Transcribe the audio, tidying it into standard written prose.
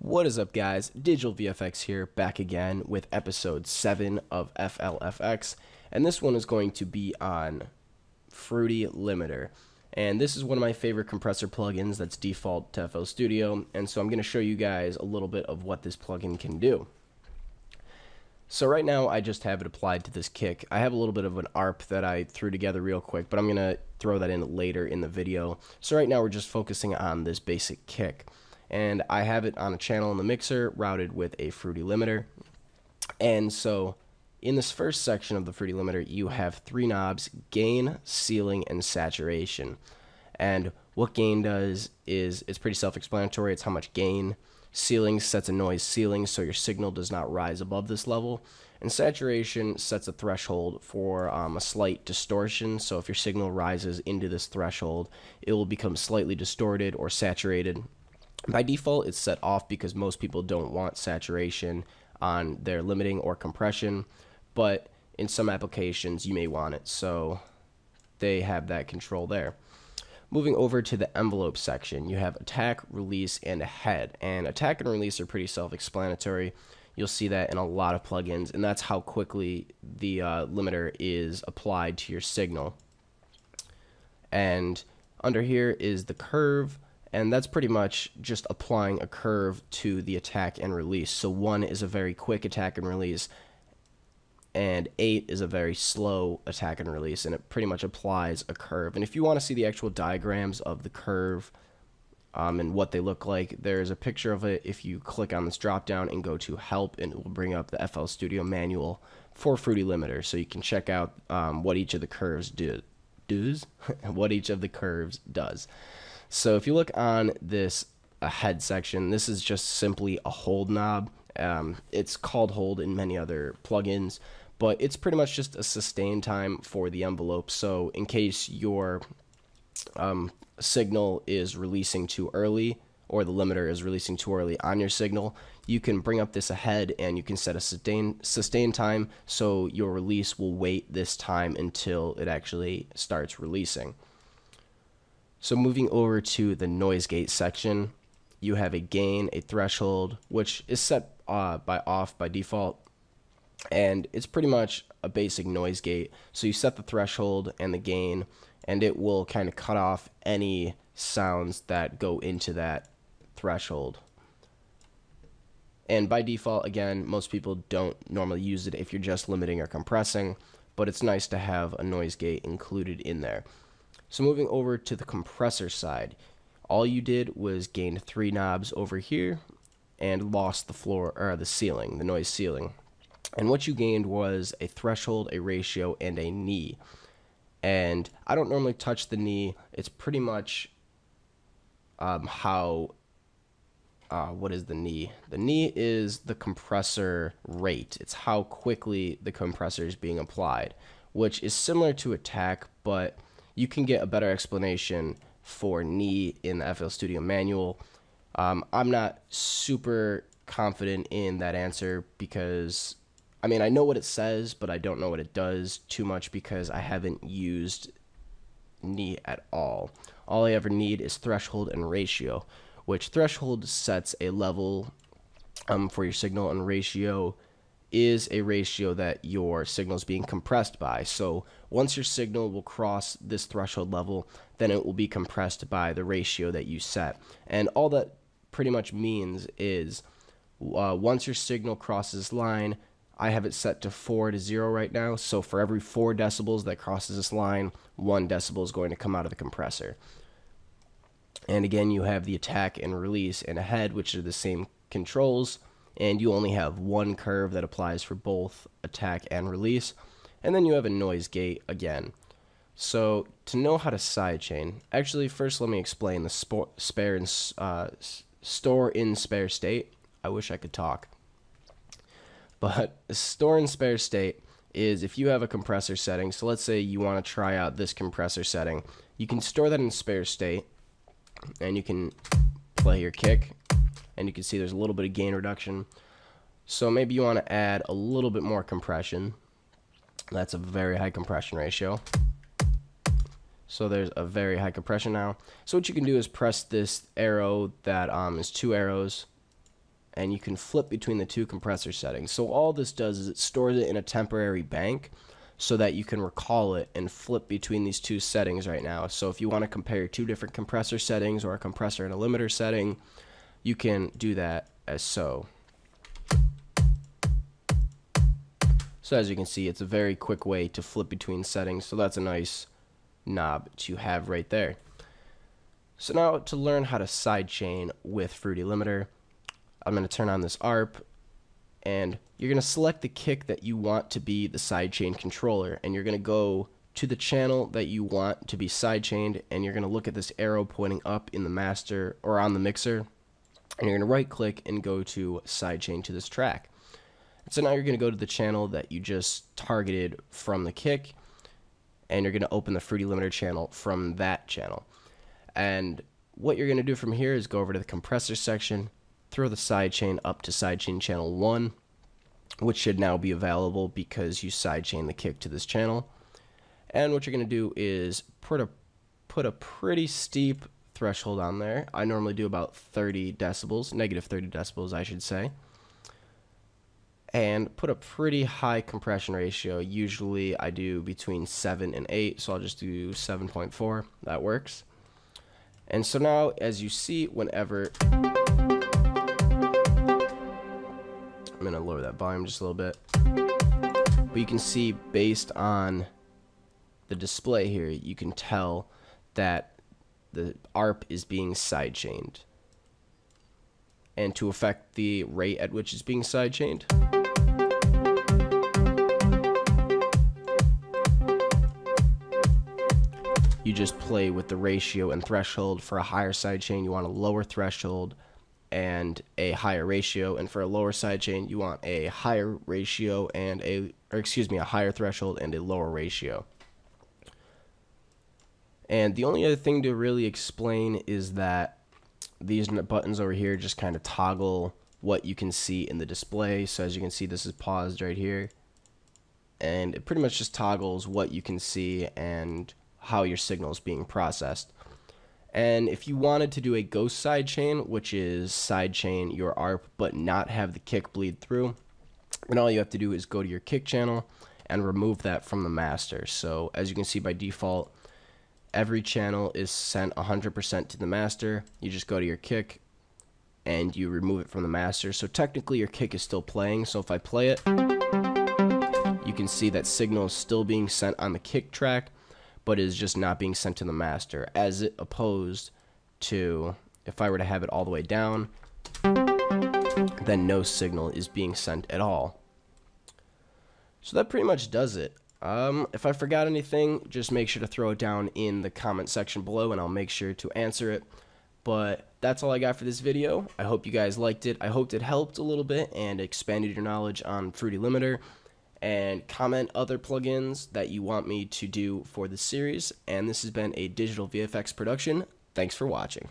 What is up, guys? Digital VFX here, back again with episode 7 of FLFX, and this one is going to be on Fruity Limiter. And this is one of my favorite compressor plugins that's default to FL Studio, and so I'm going to show you guys a little bit of what this plugin can do. So right now I just have it applied to this kick. I have a little bit of an ARP that I threw together real quick, but I'm going to throw that in later in the video. So right now we're just focusing on this basic kick. And I have it on a channel in the mixer routed with a Fruity Limiter. And so in this first section of the Fruity Limiter, you have three knobs: gain, ceiling, and saturation. And what gain does is, it's pretty self-explanatory. It's how much gain. Ceiling sets a noise ceiling so your signal does not rise above this level. And saturation sets a threshold for a slight distortion. So if your signal rises into this threshold, it will become slightly distorted or saturated. By default, it's set off because most people don't want saturation on their limiting or compression, but in some applications you may want it, so they have that control there. Moving over to the envelope section, you have attack, release, and head. And attack and release are pretty self-explanatory. You'll see that in a lot of plugins, and that's how quickly the limiter is applied to your signal. And under here is the curve. And that's pretty much just applying a curve to the attack and release. So 1 is a very quick attack and release, and 8 is a very slow attack and release, and it pretty much applies a curve. And if you want to see the actual diagrams of the curve and what they look like, there's a picture of it if you click on this drop down and go to help, and it will bring up the FL Studio manual for Fruity Limiter, so you can check out what each of the curves does. So if you look on this head section, this is just simply a hold knob. It's called hold in many other plugins, but it's pretty much just a sustain time for the envelope. So in case your signal is releasing too early, or the limiter is releasing too early on your signal, you can bring up this ahead and you can set a sustain time, so your release will wait this time until it actually starts releasing. So moving over to the noise gate section, you have a gain, a threshold, which is set by off by default, and it's pretty much a basic noise gate. So you set the threshold and the gain, and it will kind of cut off any sounds that go into that threshold. And by default, again, most people don't normally use it if you're just limiting or compressing, but it's nice to have a noise gate included in there. So moving over to the compressor side, all you did was gain 3 knobs over here and lost the floor, or the ceiling, the noise ceiling. And what you gained was a threshold, a ratio, and a knee. And I don't normally touch the knee. It's pretty much what is the knee? The knee is the compressor rate. It's how quickly the compressor is being applied, which is similar to attack, but you can get a better explanation for knee in the FL Studio manual. I'm not super confident in that answer because, I mean, I know what it says, but I don't know what it does too much because I haven't used knee at all. All I ever need is threshold and ratio, which threshold sets a level for your signal, and ratio is a ratio that your signal is being compressed by. So once your signal will cross this threshold level, then it will be compressed by the ratio that you set. And all that pretty much means is once your signal crosses this line, I have it set to 4 to 0 right now. So for every 4 decibels that crosses this line, 1 decibel is going to come out of the compressor. And again, you have the attack and release and ahead, which are the same controls, and you only have 1 curve that applies for both attack and release. And then you have a noise gate again. So to know how to sidechain, actually first let me explain the store in spare state. I wish I could talk. But store in spare state is if you have a compressor setting. So let's say you want to try out this compressor setting. You can store that in spare state, and you can play your kick, and you can see there's a little bit of gain reduction. So maybe you want to add a little bit more compression. That's a very high compression ratio. So there's a very high compression now. So what you can do is press this arrow that is 2 arrows, and you can flip between the two compressor settings. So all this does is it stores it in a temporary bank so that you can recall it and flip between these two settings right now. So if you want to compare two different compressor settings or a compressor and a limiter setting, you can do that as so. So as you can see, it's a very quick way to flip between settings, so that's a nice knob to have right there. So now to learn how to sidechain with Fruity Limiter, I'm going to turn on this ARP, and you're going to select the kick that you want to be the sidechain controller, and you're going to go to the channel that you want to be sidechained, and you're going to look at this arrow pointing up in the master or on the mixer, and you're going to right click and go to sidechain to this track. So now you're going to go to the channel that you just targeted from the kick, and you're going to open the Fruity Limiter channel from that channel. And what you're going to do from here is go over to the compressor section, throw the sidechain up to sidechain channel 1, which should now be available because you sidechain the kick to this channel. And what you're going to do is put a pretty steep threshold on there. I normally do about 30 decibels, negative 30 decibels I should say. And put a pretty high compression ratio. Usually I do between 7 and 8, so I'll just do 7.4. That works. And so now, as you see, whenever I'm going to lower that volume just a little bit, but you can see based on the display here, you can tell that the ARP is being sidechained. And to affect the rate at which it's being sidechained, you just play with the ratio and threshold. For a higher sidechain, you want a lower threshold and a higher ratio, and for a lower sidechain, you want a higher ratio and a higher threshold and a lower ratio. And the only other thing to really explain is that these buttons over here just kind of toggle what you can see in the display. So as you can see, this is paused right here, and it pretty much just toggles what you can see and how your signal is being processed. And if you wanted to do a ghost sidechain, which is sidechain your ARP but not have the kick bleed through, then all you have to do is go to your kick channel and remove that from the master. So as you can see, by default, every channel is sent 100% to the master. You just go to your kick and you remove it from the master. So technically your kick is still playing. So if I play it, you can see that signal is still being sent on the kick track, but is just not being sent to the master, as opposed to if I were to have it all the way down, then no signal is being sent at all. So that pretty much does it. If I forgot anything, just make sure to throw it down in the comment section below and I'll make sure to answer it. But that's all I got for this video. I hope you guys liked it. I hoped it helped a little bit and expanded your knowledge on Fruity Limiter. And comment other plugins that you want me to do for this series. And this has been a Digital VFX production. Thanks for watching.